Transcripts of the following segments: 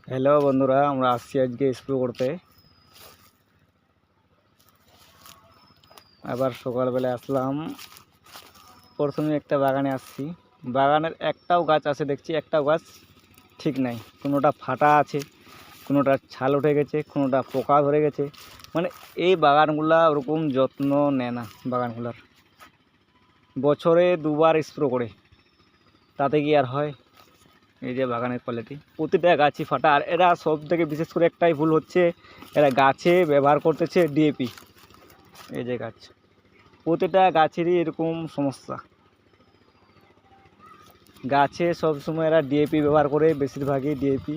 Hello বন্ধুরা, আমরা আসছি আজকে স্প্রে করতে। আবার সকালবেলা আসলাম। প্রথমে একটা বাগানে আসছি। বাগানের একটাও গাছ আছে দেখছি, একটাও গাছ ঠিক নাই। কোনোটা ফাটা আছে, কোনোটা ছাল উঠে গেছে, কোনোটা পোকা ধরে গেছে। মানে এই বাগানগুলা ওরকম যত্ন নেয় না বাগানগুলার। বছরে দুবার স্প্রে করে, তাতে কি আর হয়? এই যে বাগানের কোয়ালিটি, প্রতিটা গাছই ফাটা। আর এরা সব থেকে বিশেষ করে একটাই ভুল হচ্ছে, এরা গাছে ব্যবহার করতেছে ডিএপি। এই যে গাছ, প্রতিটা গাছেরই এরকম সমস্যা। গাছে সবসময় এরা ডিএপি ব্যবহার করে, বেশিরভাগই ডিএপি।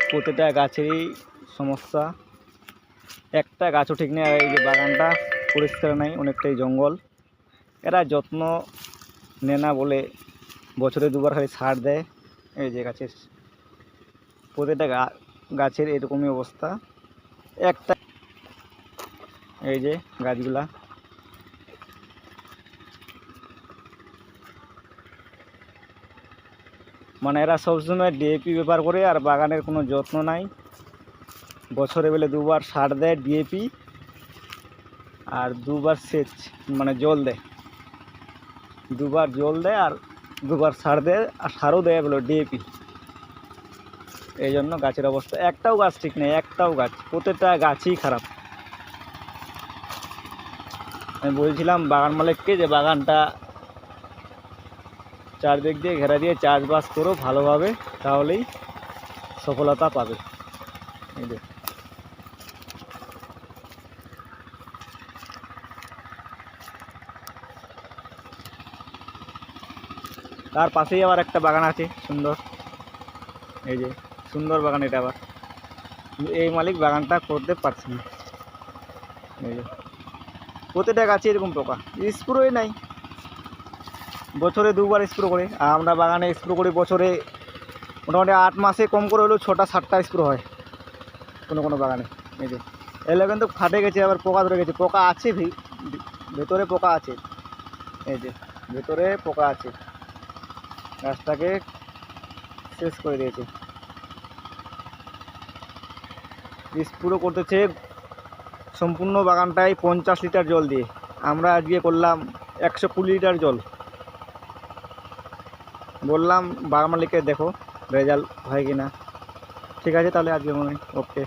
প্রতিটা গাছেরই সমস্যা, একটা গাছও ঠিক নেই। আর এই যে বাগানটা পরিষ্কার নাই, অনেকটাই জঙ্গল। এরা যত্ন নেয় না বলে বছরে দুবার খালি সার দেয়। এই যে গাছের প্রতিটা গাছের এরকমই অবস্থা। একটা এই যে গাছগুলা, মানে এরা সবসময় ডিএপি ব্যবহার করে আর বাগানের কোনো যত্ন নাই। বছরে বেলে দুবার সার দেয় ডিএপি, আর দুবার সেচ মানে জল দেয়। দুবার জল দেয় আর দুবার সার দেয়, আর সারও দেয় বলে ডিএপি। এই জন্য গাছের অবস্থা, একটাও গাছ ঠিক নেই, একটাও গাছ, প্রত্যেকটা গাছই খারাপ। আমি বলছিলাম বাগান মালিককে যে বাগানটা চারদিক দিয়ে ঘেরা দিয়ে চাষবাস করো ভালোভাবে, তাহলেই সফলতা পাবে। এই যে তার পাশেই আবার একটা বাগান আছে সুন্দর। এই যে সুন্দর বাগান এটা আবার, এই মালিক বাগানটা করতে পারছে না। এই যে প্রতিটা গাছে এরকম পোকা, স্প্রে নাই। বছরে দুবার স্প্রে করে, আর আমরা বাগানে স্প্রে করি বছরে মোটামুটি 8 মাসে কম করে হলেও 6টা-7টা স্প্রে হয় কোনো কোনো বাগানে। এই যে এগুলো কিন্তু ফাটে গেছে, আবার পোকা ধরে গেছে। পোকা আছে, ভেতরে পোকা আছে। এই যে ভেতরে পোকা আছে, গাছটাকে শেষ করে দিয়েছে। স্প্রে করতেছে সম্পূর্ণ বাগানটায় 50 লিটার জল দিয়ে। আমরা আজকে করলাম 120 লিটার জল। বললাম বাগান মালিককে দেখো রেজাল্ট হয় কি না। ঠিক আছে তাহলে আজকে মনে, ওকে।